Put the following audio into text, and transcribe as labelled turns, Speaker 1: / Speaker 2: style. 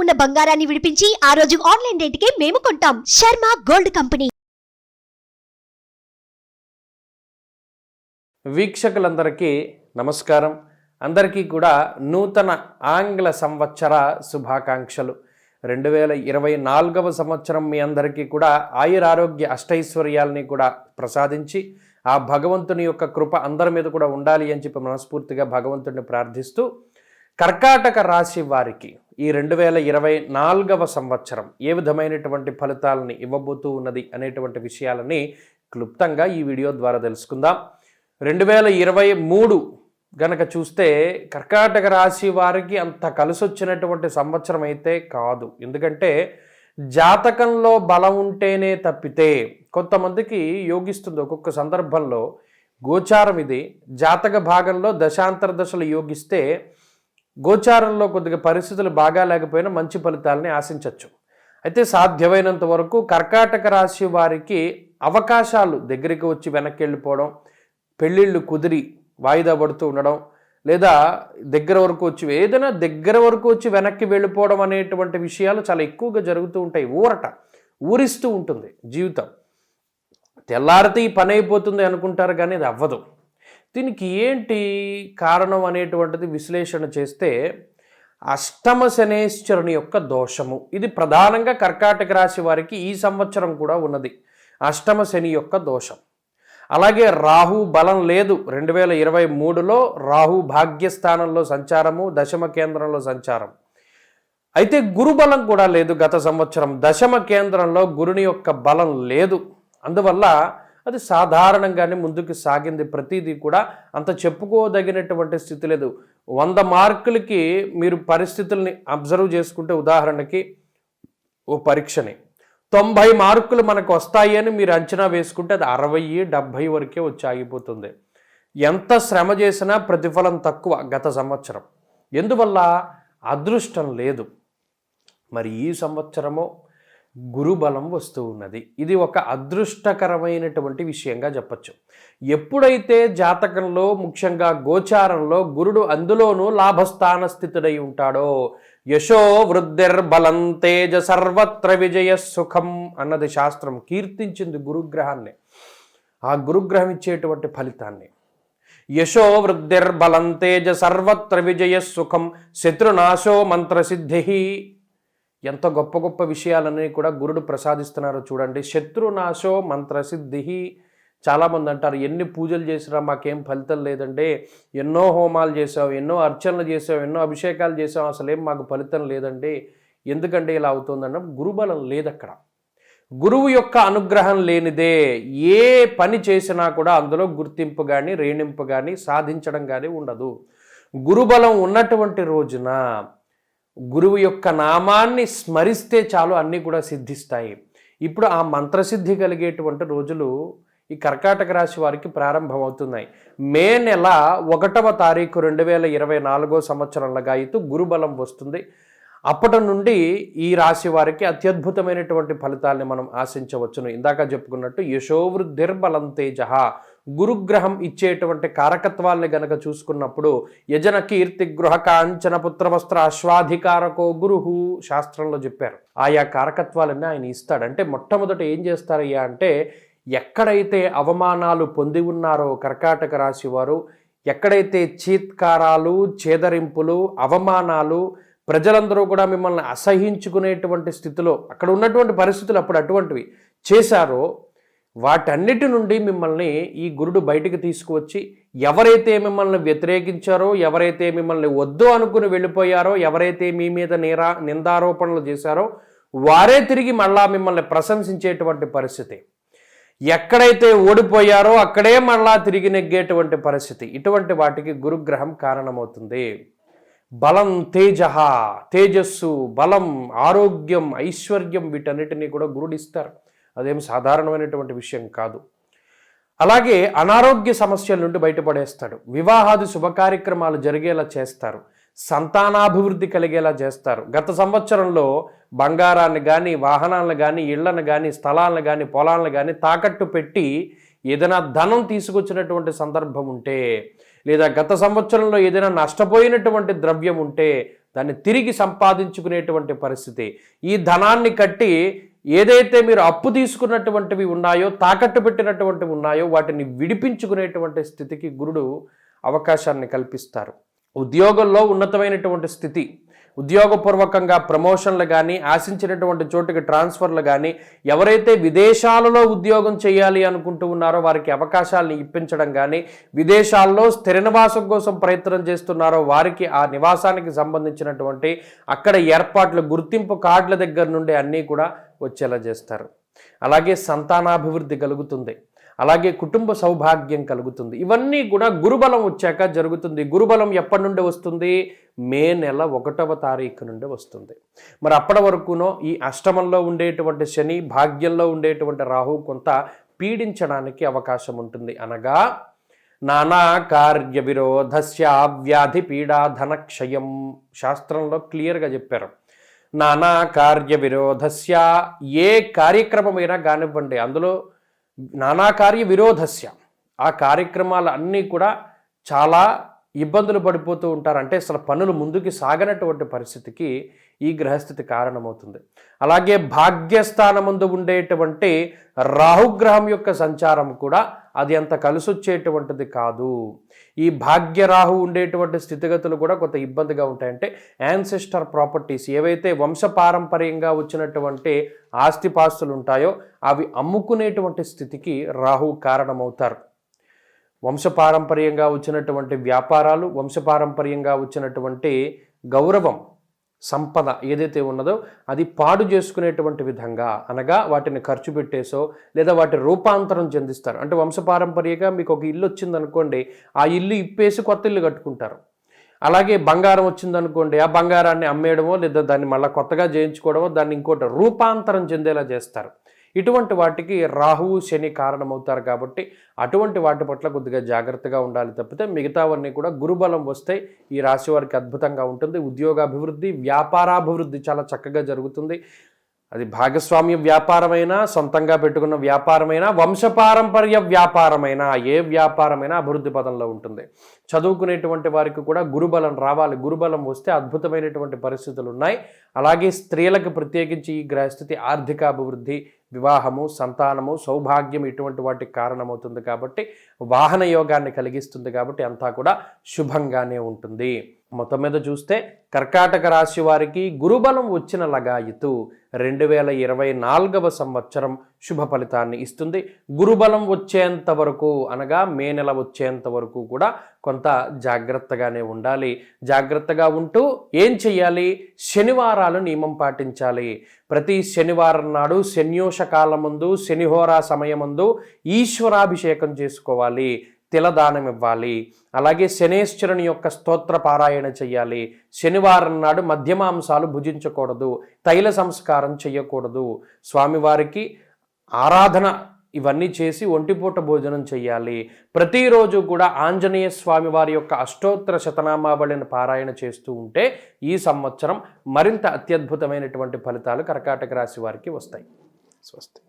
Speaker 1: ఉన్న బంగారాన్ని విడిపించి ఆ రోజు ఆన్లైన్ రేటుకే మేము కొంటాం. Sharma gold company.
Speaker 2: వీక్షకులందరికీ నమస్కారం. అందరికీ కూడా నూతన ఆంగ్ల సంవత్సర శుభాకాంక్షలు. 2024వ సంవత్సరం మీ అందరికీ కూడా ఆయురారోగ్య అష్టైశ్వర్యాలని కూడా ప్రసాదించి ఆ భగవంతుని యొక్క కృప అందరి మీద కూడా ఉండాలి అని చెప్పి మనస్ఫూర్తిగా భగవంతుడిని ప్రార్థిస్తూ, కర్కాటక రాశి వారికి ఈ 2024వ సంవత్సరం ఏ విధమైనటువంటి ఫలితాలని ఇవ్వబోతూ ఉన్నది అనేటువంటి విషయాలని క్లుప్తంగా ఈ వీడియో ద్వారా తెలుసుకుందాం. 2023 గనక చూస్తే కర్కాటక రాశి వారికి అంత కలిసొచ్చినటువంటి సంవత్సరం అయితే కాదు. ఎందుకంటే జాతకంలో బలం ఉంటేనే తప్పితే, కొంతమందికి యోగిస్తుంది ఒక్కొక్క సందర్భంలో గోచారం ఇది. జాతక భాగంలో దశాంతర దశలు యోగిస్తే గోచారంలో కొద్దిగా పరిస్థితులు బాగా లేకపోయినా మంచి ఫలితాలని ఆశించవచ్చు. అయితే సాధ్యమైనంత వరకు కర్కాటక రాశి వారికి అవకాశాలు దగ్గరికి వచ్చి వెనక్కి వెళ్ళిపోవడం, పెళ్ళిళ్ళు కుదిరి వాయిదా పడుతూ ఉండడం, లేదా దగ్గర వరకు వచ్చి ఏదైనా దగ్గర వరకు వచ్చి వెనక్కి వెళ్ళిపోవడం అనేటువంటి విషయాలు చాలా ఎక్కువగా జరుగుతూ ఉంటాయి. ఊరిస్తూ ఉంటుంది జీవితం. తెల్లారితే ఈ పని అయిపోతుంది అనుకుంటారు, కానీ అది అవ్వదు. దీనికి ఏంటి కారణం అనేటువంటిది విశ్లేషణ చేస్తే అష్టమ శనేశ్వరుని యొక్క దోషము. ఇది ప్రధానంగా కర్కాటక రాశి వారికి ఈ సంవత్సరం కూడా ఉన్నది, అష్టమ శని యొక్క దోషం. అలాగే రాహు బలం లేదు. 2023లో రాహు భాగ్యస్థానంలో సంచారము, దశమ కేంద్రంలో సంచారం. అయితే గురు బలం కూడా లేదు. గత సంవత్సరం దశమ కేంద్రంలో గురుని యొక్క బలం లేదు. అందువల్ల అది సాధారణంగానే ముందుకు సాగింది. ప్రతిదీ కూడా అంత చెప్పుకోదగినటువంటి స్థితి లేదు. 100 మార్కులకి మీరు పరిస్థితుల్ని అబ్జర్వ్ చేసుకుంటే, ఉదాహరణకి ఓ పరీక్షని 90 మార్కులు మనకు వస్తాయి అని మీరు అంచనా వేసుకుంటే అది 60-70 వరకే వచ్చి ఆగిపోతుంది. ఎంత శ్రమ చేసినా ప్రతిఫలం తక్కువ గత సంవత్సరం. ఎందువల్ల? అదృష్టం లేదు. మరి ఈ సంవత్సరమో గురుబలం వస్తూ ఉన్నది. ఇది ఒక అదృష్టకరమైనటువంటి విషయంగా చెప్పచ్చు. ఎప్పుడైతే జాతకంలో ముఖ్యంగా గోచారంలో గురుడు అందులోనూ లాభస్థాన స్థితుడై ఉంటాడో, యశో వృద్ధిర్బలం తేజ సర్వత్ర విజయ సుఖం అన్నది శాస్త్రం కీర్తించింది గురుగ్రహాన్ని, ఆ గురుగ్రహం ఇచ్చేటువంటి ఫలితాన్ని. యశో వృద్ధిర్బలం తేజ సర్వత్ర విజయ సుఖం శత్రునాశో మంత్రసిద్ధి. ఎంత గొప్ప గొప్ప విషయాలన్నీ కూడా గురుడు ప్రసాదిస్తున్నారో చూడండి. శత్రునాశో మంత్రసిద్ధి. చాలామంది అంటారు, ఎన్ని పూజలు చేసినా మాకేం ఫలితం లేదండి, ఎన్నో హోమాలు చేసాం, ఎన్నో అర్చనలు చేసాం, ఎన్నో అభిషేకాలు చేసాం, అసలేం మాకు ఫలితం లేదండి, ఎందుకంటే ఇలా అవుతుందన్న గురుబలం లేదు అక్కడ. గురువు యొక్క అనుగ్రహం లేనిదే ఏ పని చేసినా కూడా అందులో గుర్తింపు కానీ రేణింపు కానీ సాధించడం కానీ ఉండదు. గురుబలం ఉన్నటువంటి రోజున గురువు యొక్క నామాన్ని స్మరిస్తే చాలు అన్నీ కూడా సిద్ధిస్తాయి. ఇప్పుడు ఆ మంత్రసిద్ధి కలిగేటువంటి రోజులు ఈ కర్కాటక రాశి వారికి ప్రారంభమవుతున్నాయి. మే నెల 1వ తారీఖు 2024 సంవత్సరం లగాయితూ గురుబలం వస్తుంది. అప్పటి నుండి ఈ రాశి వారికి అత్యద్భుతమైనటువంటి ఫలితాలని మనం ఆశించవచ్చును. ఇందాక చెప్పుకున్నట్టు యశోవృద్ధిర్బలం తేజ, గురుగ్రహం ఇచ్చేటువంటి కారకత్వాల్ని గనక చూసుకున్నప్పుడు యజన కీర్తి గృహ కాంచన పుత్రవస్త్ర అశ్వాధికారకో గురుహు శాస్త్రంలో చెప్పారు. ఆయా కారకత్వాలన్నీ ఆయన ఇస్తాడు. అంటే మొట్టమొదట ఏం చేస్తారయ్యా అంటే, ఎక్కడైతే అవమానాలు పొంది ఉన్నారో కర్కాటక రాశి వారు, ఎక్కడైతే చీత్కారాలు, చేదరింపులు, అవమానాలు, ప్రజలందరూ కూడా మిమ్మల్ని అసహించుకునేటువంటి స్థితిలో అక్కడ ఉన్నటువంటి పరిస్థితులు అప్పుడు అటువంటివి చేశారో, వాటన్నిటి నుండి మిమ్మల్ని ఈ గురుడు బయటికి తీసుకువచ్చి, ఎవరైతే మిమ్మల్ని వ్యతిరేకించారో, ఎవరైతే మిమ్మల్ని వద్దు అనుకుని వెళ్ళిపోయారో, ఎవరైతే మీ మీద నిందారోపణలు చేశారో వారే తిరిగి మళ్ళా మిమ్మల్ని ప్రశంసించేటువంటి పరిస్థితి. ఎక్కడైతే ఓడిపోయారో అక్కడే మళ్ళా తిరిగి నెగ్గేటువంటి పరిస్థితి. ఇటువంటి వాటికి గురుగ్రహం కారణమవుతుంది. బలం తేజ, తేజస్సు, బలం, ఆరోగ్యం, ఐశ్వర్యం వీటన్నిటినీ కూడా గురుడిస్తారు. అదేం సాధారణమైనటువంటి విషయం కాదు. అలాగే అనారోగ్య సమస్యల నుండి బయటపడేస్తాడు. వివాహాది శుభకార్యక్రమాలు జరిగేలా చేస్తారు. సంతానాభివృద్ధి కలిగేలా చేస్తారు. గత సంవత్సరంలో బంగారాన్ని కానీ, వాహనాలను కానీ, ఇళ్లను కానీ, స్థలాలను కానీ, పొలాలను కానీ తాకట్టు పెట్టి ఏదైనా ధనం తీసుకొచ్చినటువంటి సందర్భం ఉంటే, లేదా గత సంవత్సరంలో ఏదైనా నష్టపోయినటువంటి ద్రవ్యం ఉంటే దాన్ని తిరిగి సంపాదించుకునేటువంటి పరిస్థితి. ఈ ధనాన్ని కట్టి ఏదైతే మీరు అప్పు తీసుకున్నటువంటివి ఉన్నాయో, తాకట్టు పెట్టినటువంటివి ఉన్నాయో వాటిని విడిపించుకునేటువంటి స్థితికి గురుడు అవకాశాన్ని కల్పిస్తారు. ఉద్యోగంలో ఉన్నతమైనటువంటి స్థితి, ఉద్యోగపూర్వకంగా ప్రమోషన్లు కానీ, ఆశించినటువంటి చోటుకి ట్రాన్స్ఫర్లు కానీ, ఎవరైతే విదేశాలలో ఉద్యోగం చేయాలి అనుకుంటూ ఉన్నారో వారికి అవకాశాలను ఇప్పించడం కానీ, విదేశాల్లో స్థిర నివాసం కోసం ప్రయత్నం చేస్తున్నారో వారికి ఆ నివాసానికి సంబంధించినటువంటి అక్కడ ఏర్పాట్లు, గుర్తింపు కార్డుల దగ్గర నుండి అన్నీ కూడా వచ్చేలా చేస్తారు. అలాగే సంతానాభివృద్ధి కలుగుతుంది, అలాగే కుటుంబ సౌభాగ్యం కలుగుతుంది. ఇవన్నీ కూడా గురుబలం వచ్చాక జరుగుతుంది. గురుబలం ఎప్పటి నుండి వస్తుంది? మే నెల 1వ తారీఖు నుండి వస్తుంది. మరి అప్పటి వరకునో ఈ అష్టమంలో ఉండేటువంటి శని, భాగ్యంలో ఉండేటువంటి రాహు కొంత పీడించడానికి అవకాశం ఉంటుంది. అనగా నానా కార్య విరోధస్య వ్యాధి పీడా ధనక్షయం, శాస్త్రంలో క్లియర్గా చెప్పారు. నానా కార్య విరోధస్య, ఏ కార్యక్రమమైనా కానివ్వండి, అందులో నానా కార్య విరోధస్య, ఆ కార్యక్రమాలు అన్నీ కూడా చాలా ఇబ్బందులు పడిపోతూ ఉంటారు. అంటే అసలు పనులు ముందుకు సాగనటువంటి పరిస్థితికి ఈ గ్రహస్థితి కారణమవుతుంది. అలాగే భాగ్యస్థానముందు ఉండేటువంటి రాహుగ్రహం యొక్క సంచారం కూడా అది అంత కలిసొచ్చేటువంటిది కాదు. ఈ భాగ్యరాహు ఉండేటువంటి స్థితిగతులు కూడా కొంత ఇబ్బందిగా ఉంటాయంటే యాన్సెస్టర్ ప్రాపర్టీస్, ఏవైతే వంశపారంపర్యంగా వచ్చినటువంటి ఆస్తిపాస్తులు ఉంటాయో అవి అమ్ముకునేటువంటి స్థితికి రాహు కారణమవుతారు. వంశపారంపర్యంగా వచ్చినటువంటి వ్యాపారాలు, వంశపారంపర్యంగా వచ్చినటువంటి గౌరవం, సంపద ఏదైతే ఉన్నదో అది పాడు చేసుకునేటువంటి విధంగా, అనగా వాటిని ఖర్చు పెట్టేసో లేదా వాటి రూపాంతరం చెందిస్తారు. అంటే వంశపారంపర్యంగా మీకు ఒక ఇల్లు వచ్చిందనుకోండి, ఆ ఇల్లు ఇప్పేసి కొత్త ఇల్లు కట్టుకుంటారు. అలాగే బంగారం వచ్చిందనుకోండి, ఆ బంగారాన్ని అమ్మేయడమో లేదా దాన్ని మళ్ళీ కొత్తగా చేయించుకోవడమో, దాన్ని ఇంకోటి రూపాంతరం చెందేలా చేస్తారు. ఇటువంటి వాటికి రాహువు శని కారణమవుతారు. కాబట్టి అటువంటి వాటి పట్ల కొద్దిగా జాగ్రత్తగా ఉండాలి తప్పితే మిగతావన్నీ కూడా గురుబలం వస్తే ఈ రాశి వారికి అద్భుతంగా ఉంటుంది. ఉద్యోగాభివృద్ధి, వ్యాపారాభివృద్ధి చాలా చక్కగా జరుగుతుంది. అది భాగస్వామ్య వ్యాపారమైనా, సొంతంగా పెట్టుకున్న వ్యాపారమైనా, వంశపారంపర్య వ్యాపారమైనా, ఏ వ్యాపారమైనా అభివృద్ధి పదంలో ఉంటుంది. చదువుకునేటువంటి వారికి కూడా గురుబలం రావాలి. గురుబలం వస్తే అద్భుతమైనటువంటి పరిస్థితులు ఉన్నాయి. అలాగే స్త్రీలకు ప్రత్యేకించి ఈ గ్రహస్థితి ఆర్థికాభివృద్ధి, వివాహము, సంతానము, సౌభాగ్యం ఇటువంటి వాటికి కారణమవుతుంది. కాబట్టి వాహన యోగాన్ని కలిగిస్తుంది. కాబట్టి అంతా కూడా శుభంగానే ఉంటుంది. మొత్తం మీద చూస్తే కర్కాటక రాశి వారికి గురుబలం వచ్చిన లగాయితు 2024వ సంవత్సరం శుభ ఫలితాన్ని ఇస్తుంది. గురుబలం వచ్చేంత వరకు, అనగా మే నెల వచ్చేంత వరకు కూడా కొంత జాగ్రత్తగానే ఉండాలి. జాగ్రత్తగా ఉంటూ ఏం చెయ్యాలి? శనివారాలు నియమం పాటించాలి. ప్రతి శనివారం నాడు శన్యోష కాలమందు, శనిహోరా సమయమందు ఈశ్వరాభిషేకం చేసుకోవాలి, తిలదానం ఇవ్వాలి. అలాగే శనేశ్వరుని యొక్క స్తోత్ర పారాయణ చెయ్యాలి. శనివారం నాడు మద్యమాంసాలు భుజించకూడదు, తైల సంస్కారం చెయ్యకూడదు, స్వామివారికి ఆరాధన ఇవన్నీ చేసి ఒంటిపూట భోజనం చెయ్యాలి. ప్రతిరోజు కూడా ఆంజనేయ స్వామి వారి యొక్క అష్టోత్తర శతనామావళిని పారాయణ చేస్తూ ఉంటే ఈ సంవత్సరం మరింత అత్యద్భుతమైనటువంటి ఫలితాలు కర్కాటక రాశి వారికి వస్తాయి. స్వస్తి.